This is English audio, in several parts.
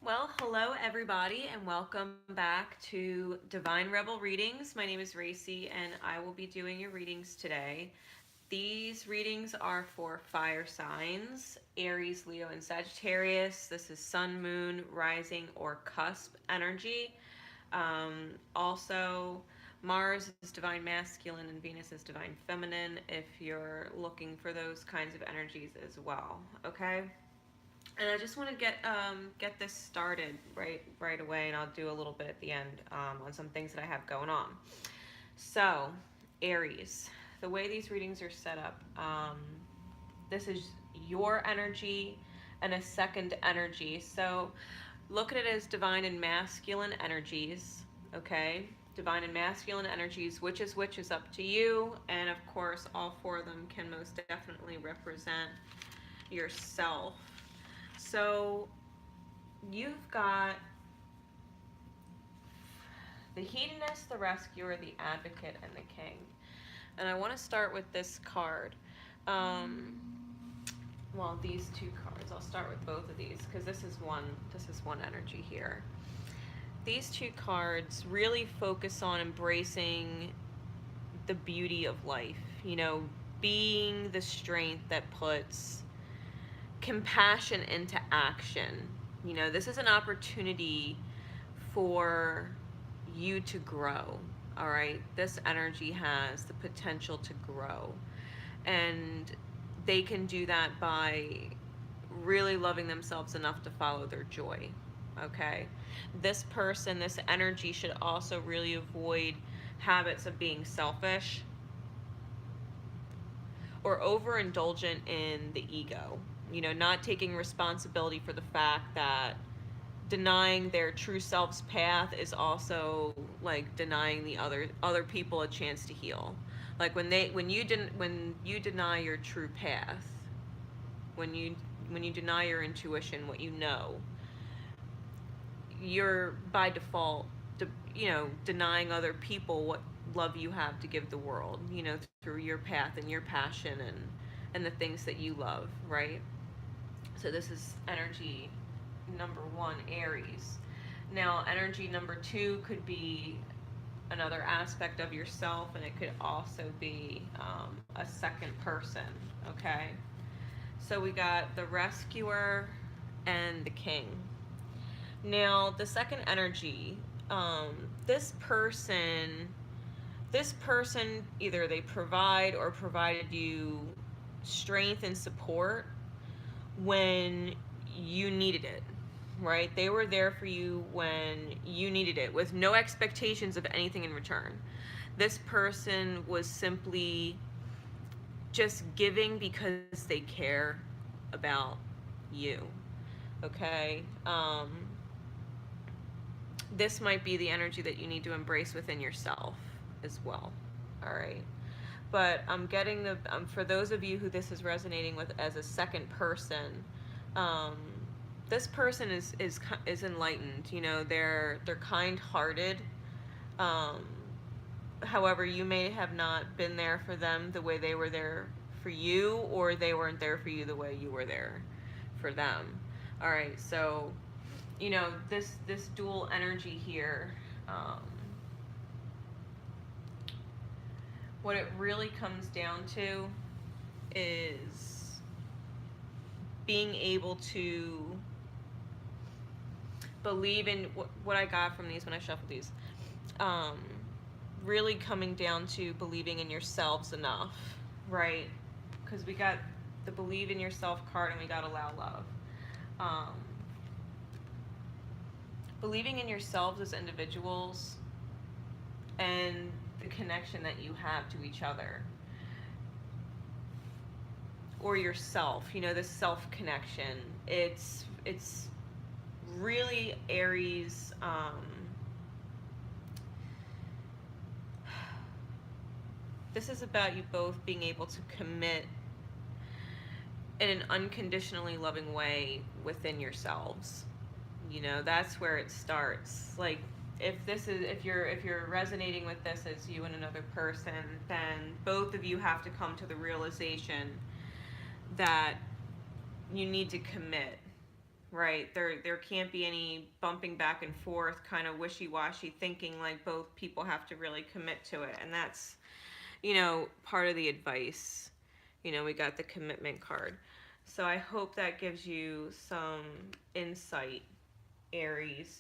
Well, hello everybody, and welcome back to Divine Rebel Readings. My name is Racey, and I will be doing your readings today. These readings are for fire signs: Aries, Leo, and Sagittarius. This is Sun, Moon, Rising, or Cusp energy. Also, Mars is divine masculine and Venus is divine feminine if you're looking for those kinds of energies as well. Okay. And I just want to get this started right away, and I'll do a little bit at the end on some things that I have going on. So, Aries, the way these readings are set up, this is your energy and a second energy. So, look at it as divine and masculine energies. Okay, divine and masculine energies. Which is up to you, and of course, all four of them can most definitely represent yourself. So you've got the hedonist, the rescuer, the advocate, and the king. And I want to start with this card. Um, well, these two cards. I'll start with both of these because this is one. This is one energy here. These two cards really focus on embracing the beauty of life. You know, being the strength that puts compassion into action. You know, this is an opportunity for you to grow. All right, this energy has the potential to grow, and they can do that by really loving themselves enough to follow their joy. Okay, this person, this energy should also really avoid habits of being selfish or overindulgent in the ego. You know, not taking responsibility for the fact that denying their true self's path is also like denying the other people a chance to heal. Like when you deny your true path, when you deny your intuition, what you know, you're by default, denying other people what love you have to give the world. You know, through your path and your passion and the things that you love, right? So this is energy number one, Aries. Now, energy number two could be another aspect of yourself, and it could also be a second person, okay? So we got the rescuer and the king. Now, the second energy, this person, either they provide or provided you strength and support when you needed it, right? They were there for you when you needed it with no expectations of anything in return. This person was simply just giving because they care about you, okay? This might be the energy that you need to embrace within yourself as well, all right? But I'm getting for those of you who this is resonating with as a second person, um, this person is enlightened. You know, they're kind-hearted. Um, However, you may have not been there for them the way they were there for you, or they weren't there for you the way you were there for them. All right, so you know this dual energy here. What it really comes down to is being able to believe in what I got from these when I shuffled these. Um, Really coming down to believing in yourselves enough, right? Because we got the believe in yourself card and we got allow love. Um, Believing in yourselves as individuals and the connection that you have to each other or yourself, you know, this self connection. It's really Aries. This is about you both being able to commit in an unconditionally loving way within yourselves. You know, that's where it starts. Like if you're resonating with this as you and another person, then both of you have to come to the realization that you need to commit. right? There can't be any bumping back and forth, kind of wishy-washy thinking, like both people have to really commit to it. And that's, part of the advice. We got the commitment card. So I hope that gives you some insight, Aries.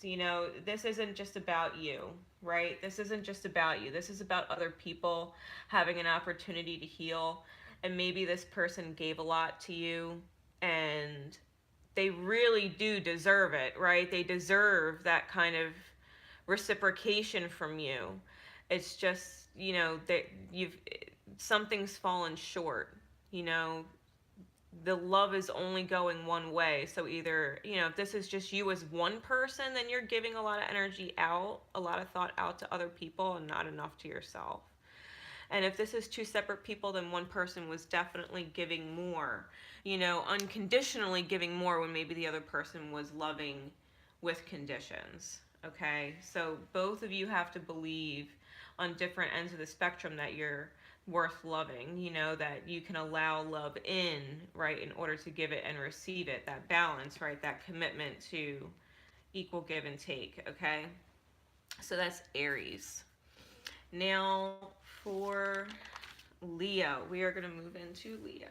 This isn't just about you, right? This isn't just about you. This is about other people having an opportunity to heal. And maybe this person gave a lot to you, and they really do deserve it, right? They deserve that kind of reciprocation from you. It's just, that you've something's fallen short, you know, the love is only going one way. So either, if this is just you as one person, then you're giving a lot of energy out, a lot of thought out to other people and not enough to yourself. And if this is two separate people, then one person was definitely giving more, unconditionally giving more when maybe the other person was loving with conditions. Okay? So both of you have to believe on different ends of the spectrum that you're worth loving, that you can allow love in, right, in order to give it and receive it. That balance, right? That commitment to equal give and take, okay? So that's Aries. Now for Leo, we are going to move into Leo.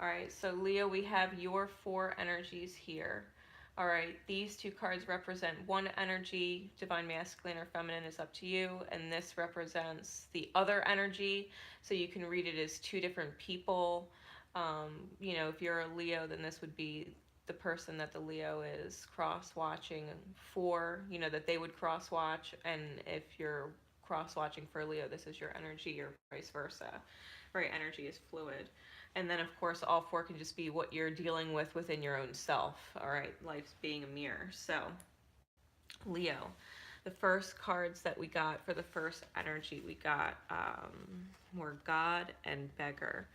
All right, so Leo, we have your 4 energies here. All right, these 2 cards represent one energy, divine masculine or feminine is up to you, and this represents the other energy, so you can read it as 2 different people. If you're a Leo, then this would be the person that the Leo is cross-watching for, that they would cross-watch, and if you're cross-watching for Leo, this is your energy, or vice versa, right? Energy is fluid. And then, of course, all 4 can just be what you're dealing with within your own self, all right? Life's being a mirror. So, Leo, the first cards that we got for the first energy, we got were God and Beggar.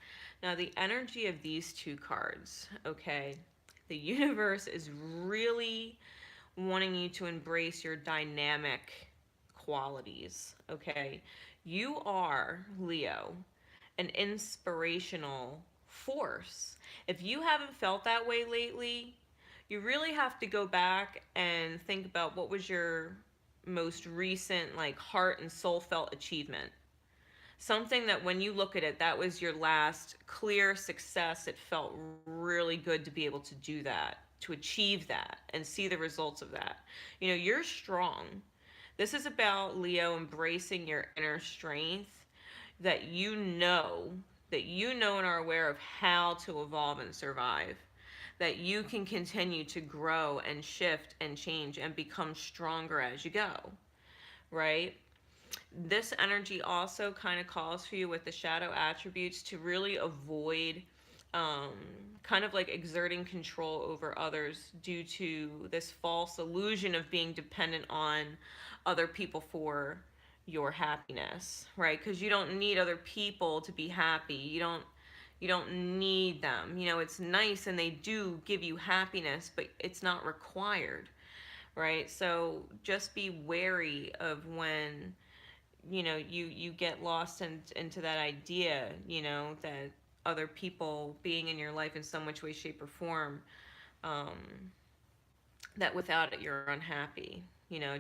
Now, the energy of these 2 cards, okay, the universe is really wanting you to embrace your dynamic qualities, okay? You are, Leo, an inspirational force. If you haven't felt that way lately, you really have to go back and think about what was your most recent, like, heart and soul felt achievement. Something that when you look at it, that was your last clear success. It felt really good to be able to do that, to achieve that, and see the results of that. You're strong. This is about, Leo, embracing your inner strength, that you know and are aware of how to evolve and survive, that you can continue to grow and shift and change and become stronger as you go, right? This energy also kind of calls for you with the shadow attributes to really avoid kind of like exerting control over others due to this false illusion of being dependent on other people for your happiness, right? Because you don't need other people to be happy. You don't need them. It's nice and they do give you happiness, but it's not required, right? So just be wary of when you get lost into that idea, that other people being in your life in some which way, shape, or form, that without it you're unhappy.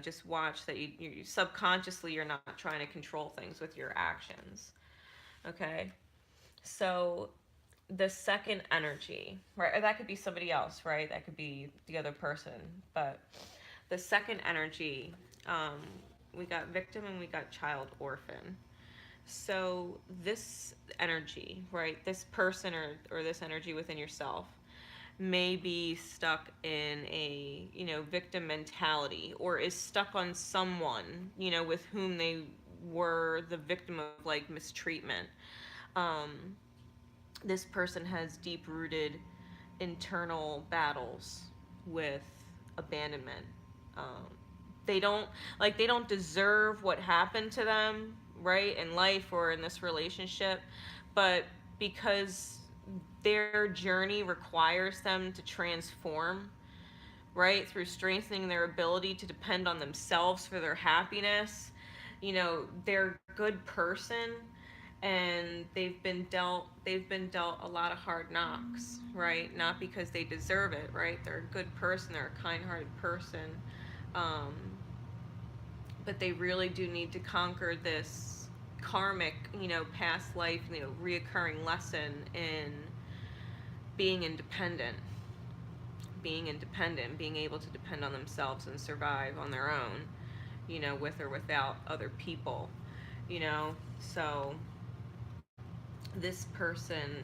Just watch that you subconsciously you're not trying to control things with your actions. Okay? So the second energy, right? Or that could be somebody else, right? That could be the other person. But the second energy, we got victim and we got child orphan. So this energy, right? This person or this energy within yourself may be stuck in a, victim mentality, or is stuck on someone, with whom they were the victim of, like, mistreatment. This person has deep-rooted internal battles with abandonment. They don't deserve what happened to them, right, in life or in this relationship, but because their journey requires them to transform, right, through strengthening their ability to depend on themselves for their happiness, they're a good person, and they've been dealt a lot of hard knocks, right? Not because they deserve it, right? They're a good person, they're a kind-hearted person, um, but they really do need to conquer this karmic, past life, reoccurring lesson in being independent, being able to depend on themselves and survive on their own, with or without other people, So this person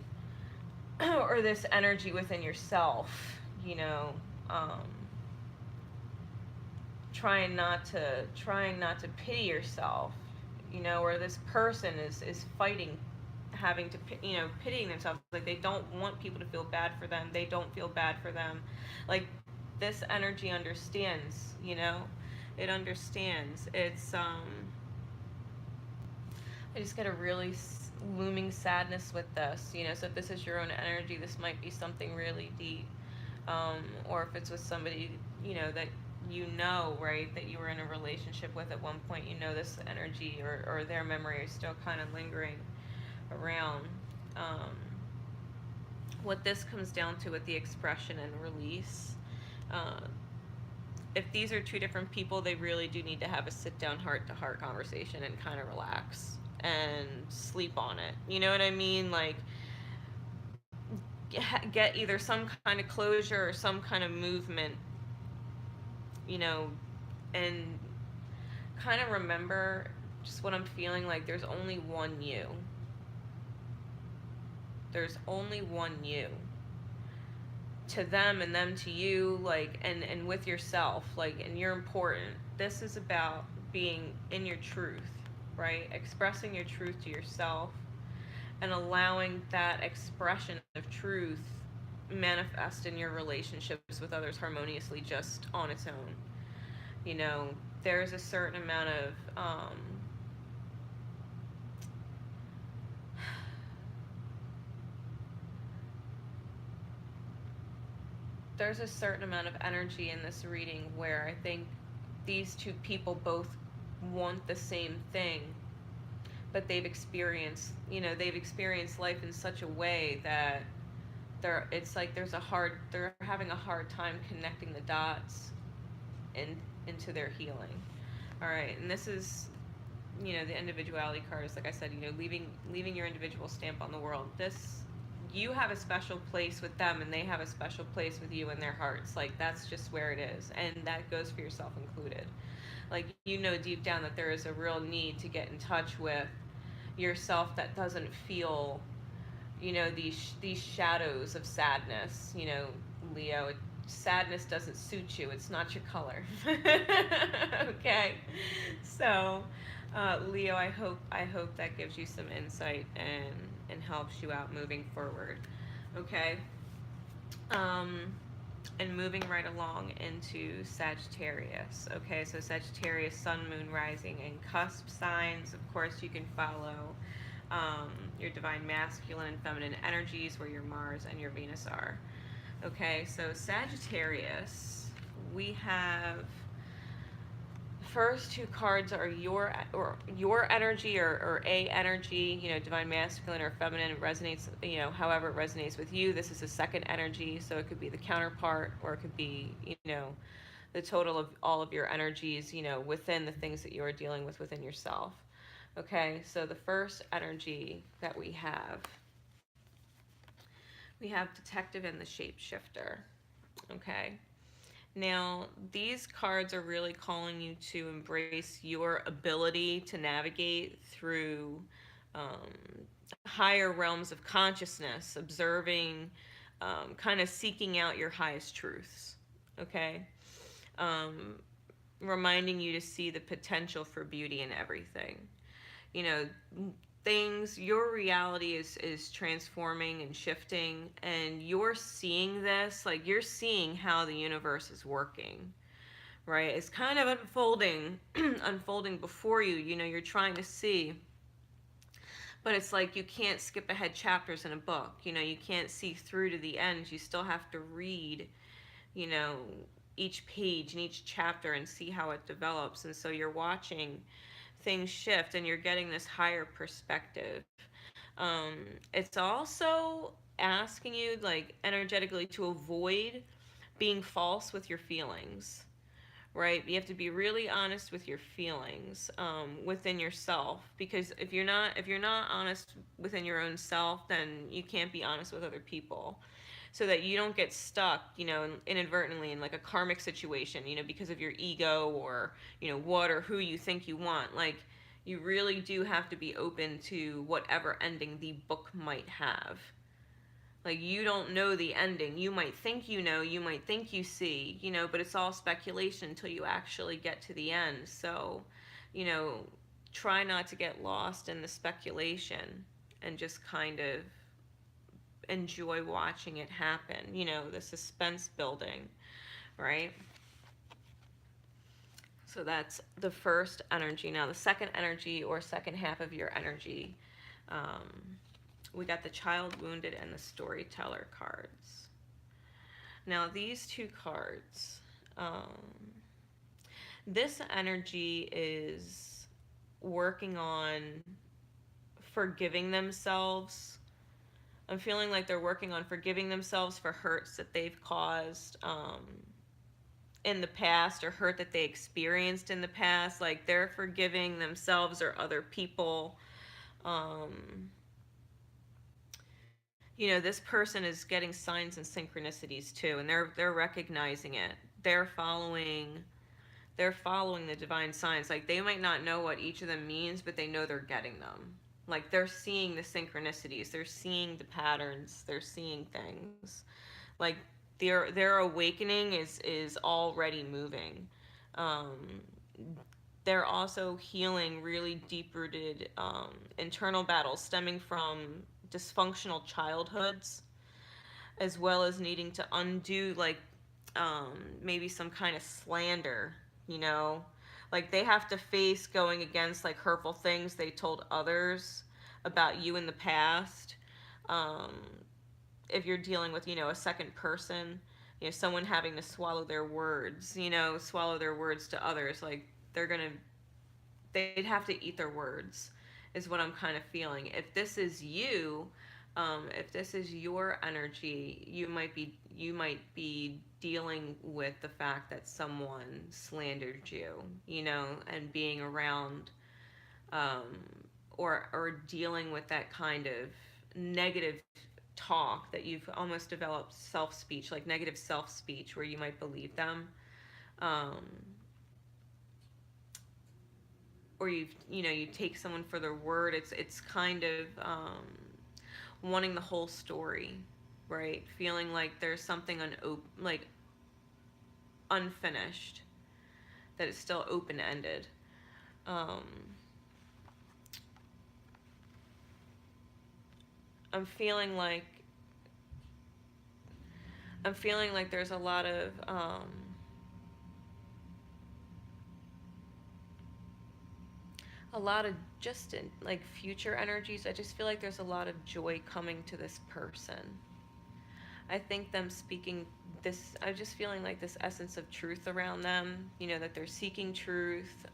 or this energy within yourself, you know, um, trying not to pity yourself, or this person is fighting, having to, pitying themselves, like they don't want people to feel bad for them, they don't feel bad for them, like this energy understands, it understands. I just get a really looming sadness with this, so if this is your own energy, this might be something really deep, or if it's with somebody, that right, that you were in a relationship with at one point, this energy or their memory is still kind of lingering around. Um, what this comes down to with the expression and release, uh, if these are two different people, they really do need to have a sit down heart to heart conversation and kind of relax and sleep on it. You know what I mean? Like, get either some kind of closure or some kind of movement, you know, and kind of remember just what I'm feeling like. There's only one you. There's only one you. To them and them to you, like, and with yourself, like, and you're important. This is about being in your truth, right? Expressing your truth to yourself and allowing that expression of truth manifest in your relationships with others harmoniously just on its own. You know, there's a certain amount of there's a certain amount of energy in this reading where I think these two people both want the same thing, but they've experienced life in such a way that it's like they're having a hard time connecting the dots into their healing. All right, and this is, the individuality card is, like I said, leaving your individual stamp on the world. You have a special place with them and they have a special place with you in their hearts. Like, that's just where it is, and that goes for yourself included. Like, deep down that there is a real need to get in touch with yourself that doesn't feel, these shadows of sadness. Leo, sadness doesn't suit you, it's not your color. Okay, so Leo, I hope that gives you some insight and helps you out moving forward. Okay, and moving right along into Sagittarius. Okay, so Sagittarius, Sun, Moon, Rising, and cusp signs. Of course, you can follow your divine masculine and feminine energies, where your Mars and your Venus are. Okay, so Sagittarius, we have, the first two cards are your energy, or a energy, divine masculine or feminine. It resonates, however it resonates with you. This is a second energy, so it could be the counterpart, or it could be, the total of all of your energies, within the things that you are dealing with within yourself. Okay, so the first energy that we have detective and the shapeshifter. Okay, now these cards are really calling you to embrace your ability to navigate through higher realms of consciousness, observing, kind of seeking out your highest truths. Okay, um, reminding you to see the potential for beauty in everything. you know your reality is transforming and shifting, and you're seeing this, like, you're seeing how the universe is working, right? It's kind of unfolding unfolding before you. You're trying to see, but it's like you can't skip ahead chapters in a book. You can't see through to the end. You still have to read, you know each page and each chapter and see how it develops. And so you're watching things shift and you're getting this higher perspective. It's also asking you, like, energetically to avoid being false with your feelings, right? You have to be really honest with your feelings, within yourself, because if you're not honest within your own self, then you can't be honest with other people, so that you don't get stuck, inadvertently in like a karmic situation, because of your ego, or what or who you think you want. Like, you really do have to be open to whatever ending the book might have. Like, you don't know the ending. You might think you might think you see, but it's all speculation until you actually get to the end. So, you know, try not to get lost in the speculation, and just kind of enjoy watching it happen, the suspense building, right? So that's the first energy. Now, the second energy, or second half of your energy, we got the child wounded and the storyteller cards. Now, these two cards, this energy is working on forgiving themselves. I'm feeling like they're working on forgiving themselves for hurts that they've caused, in the past, or hurt that they experienced in the past. Like, they're forgiving themselves or other people. This person is getting signs and synchronicities too, and they're recognizing it. They're following the divine signs. Like, they might not know what each of them means, but they know they're getting them. Like, they're seeing the synchronicities, they're seeing the patterns, they're seeing things. Like, their awakening is already moving. They're also healing really deep rooted, internal battles stemming from dysfunctional childhoods, as well as needing to undo, like, maybe some kind of slander, you know? Like, they have to face going against, like, hurtful things they told others about you in the past. Um, if you're dealing with, a second person, someone having to swallow their words, swallow their words to others, like, they'd have to eat their words, is what I'm kind of feeling. If this is you, if this is your energy, you might be dealing with the fact that someone slandered you, and being around, or dealing with that kind of negative talk, that you've almost developed self-speech, like negative self-speech, where you might believe them, or you take someone for their word. It's kind of, wanting the whole story, right? Feeling like there's something like unfinished, that it's still open-ended. Um, I'm feeling like there's a lot of, just in, like, future energies. I just feel like there's a lot of joy coming to this person. I think them speaking this, I'm just feeling like this essence of truth around them, that they're seeking truth.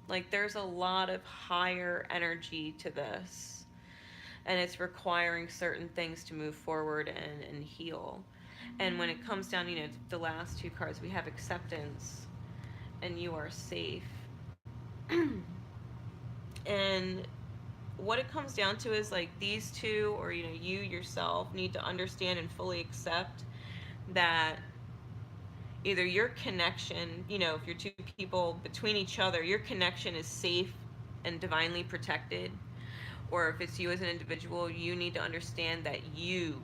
Like, there's a lot of higher energy to this, and it's requiring certain things to move forward and heal. And when it comes down, to the last two cards, we have acceptance and you are safe. And what it comes down to is, like, these two, or you yourself, need to understand and fully accept that either your connection, if you're two people between each other, your connection is safe and divinely protected, or if it's you as an individual, you need to understand that you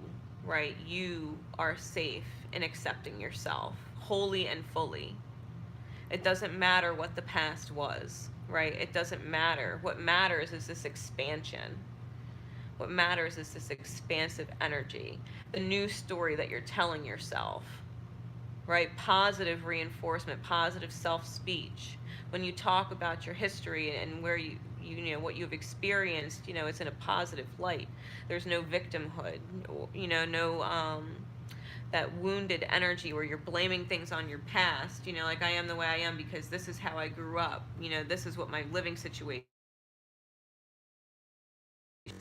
are safe in accepting yourself wholly and fully. It doesn't matter what the past was, right? It doesn't matter. What matters is this expansion. What matters is this expansive energy, the new story that you're telling yourself, right? Positive reinforcement, positive self-speech. When you talk about your history and where what you've experienced, it's in a positive light. There's no victimhood, no that wounded energy where you're blaming things on your past, you know, like I am the way I am because this is how I grew up, you know, this is what my living situation,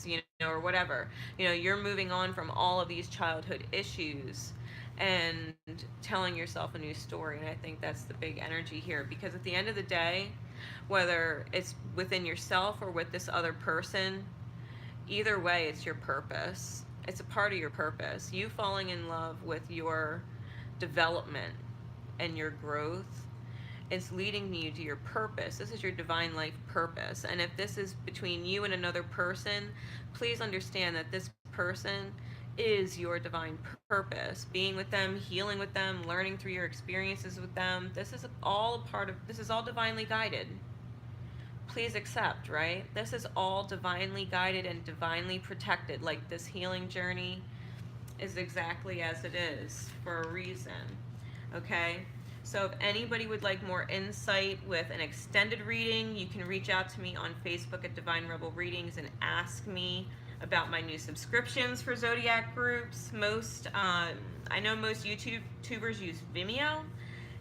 you know, or whatever. You know, you're moving on from all of these childhood issues and telling yourself a new story. And I think that's the big energy here, because at the end of the day, whether it's within yourself or with this other person, either way, it's your purpose. It's a part of your purpose. You falling in love with your development and your growth, it's leading you to your purpose. This is your divine life purpose. And if this is between you and another person, please understand that this person is your divine purpose. Being with them, healing with them, learning through your experiences with them, this is all a part of, this is all divinely guided. Please accept, right? This is all divinely guided and divinely protected. Like, this healing journey is exactly as it is for a reason. Okay? So if anybody would like more insight with an extended reading, you can reach out to me on Facebook at Divine Rebel Readings and ask me about my new subscriptions for Zodiac groups. I know most YouTubers use Vimeo,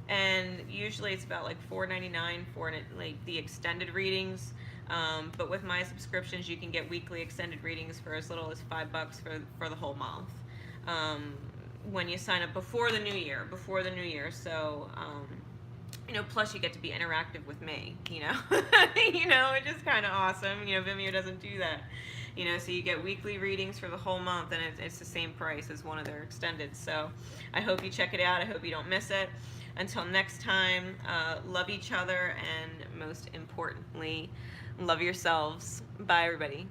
and usually it's about like $4.99 for like the extended readings. But with my subscriptions, you can get weekly extended readings for as little as $5 for the whole month. When you sign up before the new year. So, you know, plus you get to be interactive with me, you know, you know, which is kind of awesome. You know, Vimeo doesn't do that, you know, so you get weekly readings for the whole month, and it's the same price as one of their extended. So I hope you check it out. I hope you don't miss it. Until next time, love each other, and most importantly, love yourselves. Bye, everybody.